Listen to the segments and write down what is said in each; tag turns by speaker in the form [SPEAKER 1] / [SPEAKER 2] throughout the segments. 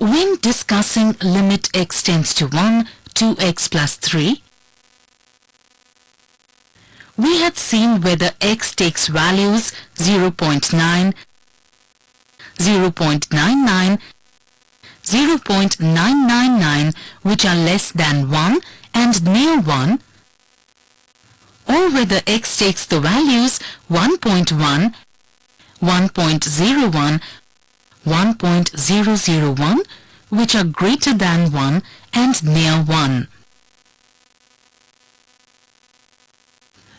[SPEAKER 1] When discussing limit x tends to 1, 2x plus 3, we had seen whether x takes values 0.9, 0.99, 0.999 which are less than 1 and near 1, or whether x takes the values 1.1, 1.01, 1.001 which are greater than 1 and near 1.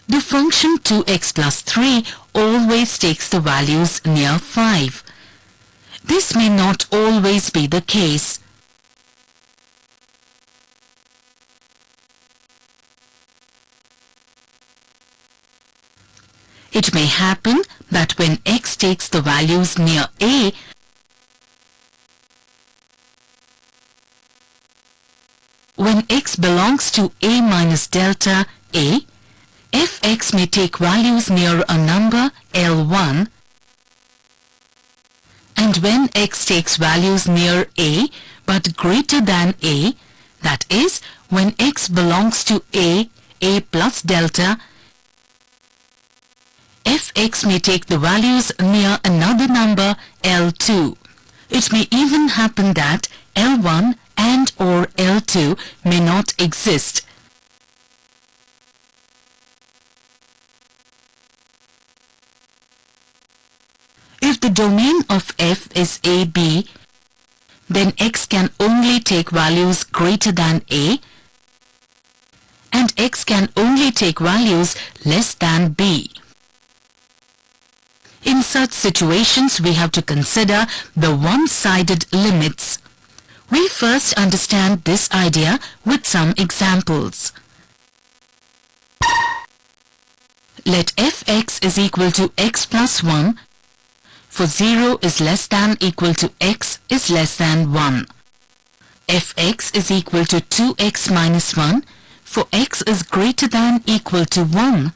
[SPEAKER 1] The function 2x plus 3 always takes the values near 5. This may not always be the case. It may happen that when x takes the values near a, when x belongs to a minus delta a, fx may take values near a number L1, and when x takes values near a but greater than a, that is, when x belongs to a plus delta, fx may take the values near another number L2. It may even happen that L1 and or L2 may not exist. If the domain of f is AB, then x can only take values greater than a, and x can only take values less than b. In such situations, we have to consider the one-sided limits. We first understand this idea with some examples. Let fx is equal to x plus 1 for 0 is less than equal to x is less than 1. Fx is equal to 2x minus 1 for x is greater than equal to 1.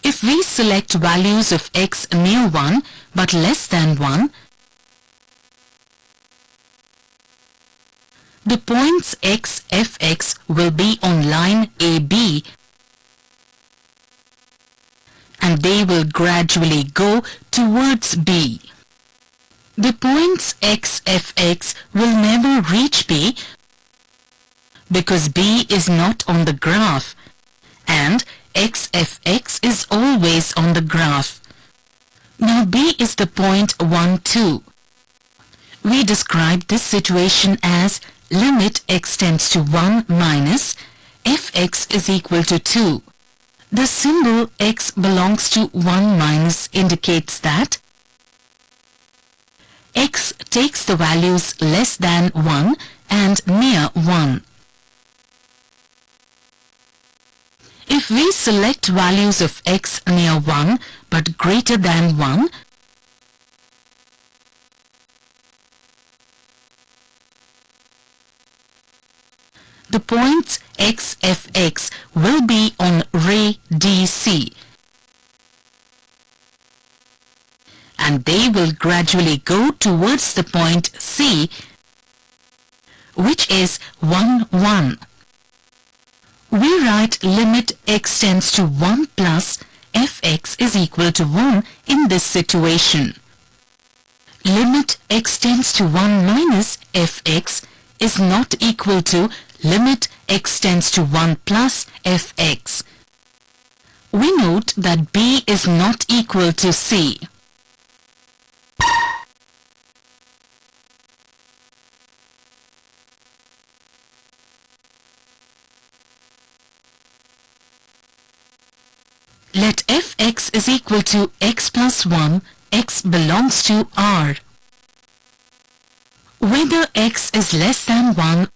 [SPEAKER 1] If we select values of x near 1 but less than 1, the points x, fx will be on line AB and they will gradually go towards B. The points x, fx will never reach B because B is not on the graph and x, fx is always on the graph. Now B is the point 1, 2. We describe this situation as limit x tends to 1 minus fx is equal to 2. The symbol x belongs to 1 minus indicates that x takes the values less than 1 and near 1. If we select values of x near 1 but greater than 1, the points x, fx will be on ray DC and they will gradually go towards the point C, which is 1, 1. We write limit x tends to 1 plus fx is equal to 1 in this situation. Limit x tends to 1 minus fx is not equal to limit x tends to 1 plus fx. We note that b is not equal to c. Let fx is equal to x plus 1, x belongs to R. Whether x is less than 1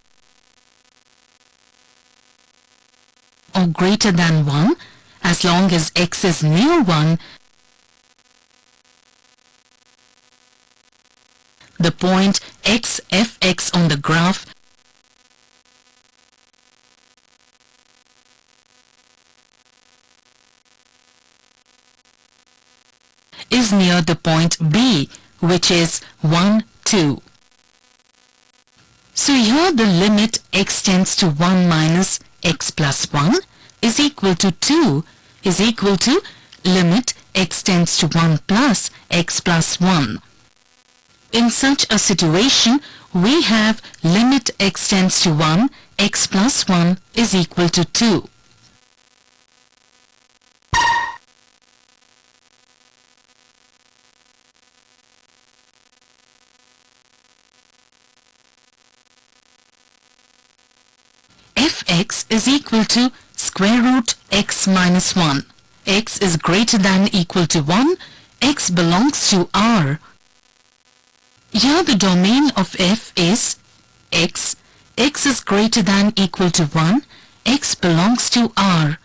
[SPEAKER 1] or greater than 1, as long as x is near 1, the point x fx on the graph is near the point B, which is 1, 2. So here the limit x tends to 1 minus x plus 1 is equal to 2 is equal to limit x tends to 1 plus x plus 1. In such a situation, we have limit x tends to 1, x plus 1 is equal to 2. Fx is equal to square root x minus 1. X is greater than equal to 1. X belongs to R. Here the domain of f is x. X is greater than equal to 1. X belongs to R.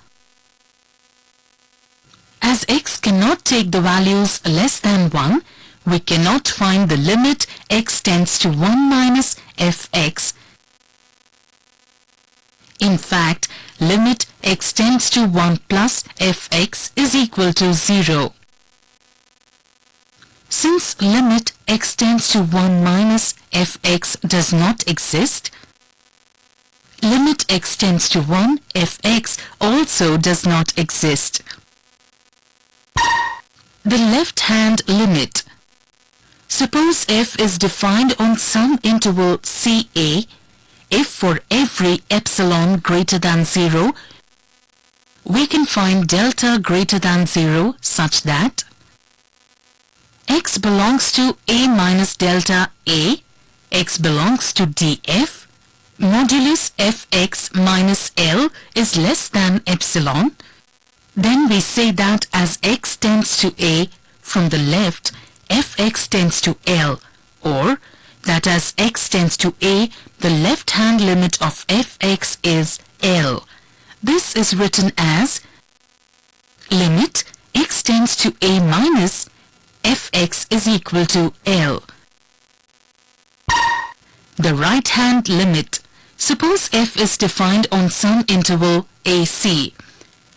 [SPEAKER 1] As x cannot take the values less than 1, we cannot find the limit x tends to 1 minus fx. In fact, limit x tends to 1 plus fx is equal to 0. Since limit x tends to 1 minus fx does not exist, limit x tends to 1 fx also does not exist. The left-hand limit. Suppose f is defined on some interval CA. If for every epsilon greater than 0, we can find delta greater than 0 such that x belongs to A minus delta A, x belongs to df, modulus fx minus L is less than epsilon. Then we say that as x tends to A from the left, fx tends to L, or that as x tends to A, the left-hand limit of fx is L. This is written as limit x tends to A minus fx is equal to L. The right-hand limit. Suppose f is defined on some interval AC.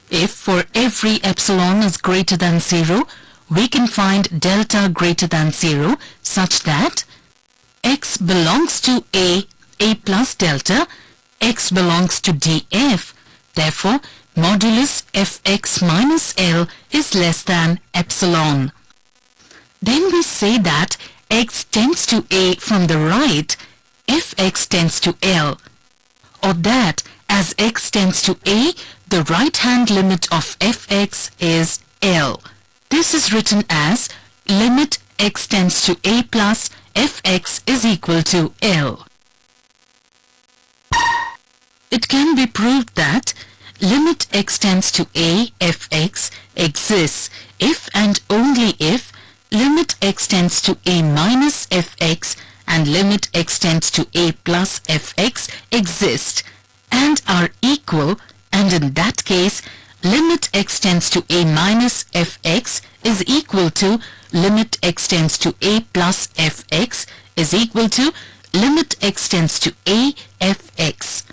[SPEAKER 1] If for every epsilon is greater than 0, we can find delta greater than 0 such that x belongs to A plus delta, x belongs to df. Therefore, modulus fx minus L is less than epsilon. Then we say that x tends to A from the right, fx tends to L, or that as x tends to A, the right-hand limit of fx is L. This is written as limit x tends to A plus fx is equal to L. It can be proved that limit x tends to A fx exists if and only if limit x tends to A minus fx and limit x tends to A plus fx exist and are equal, and in that case limit x tends to A minus fx is equal to limit x tends to A plus fx is equal to limit x tends to A fx.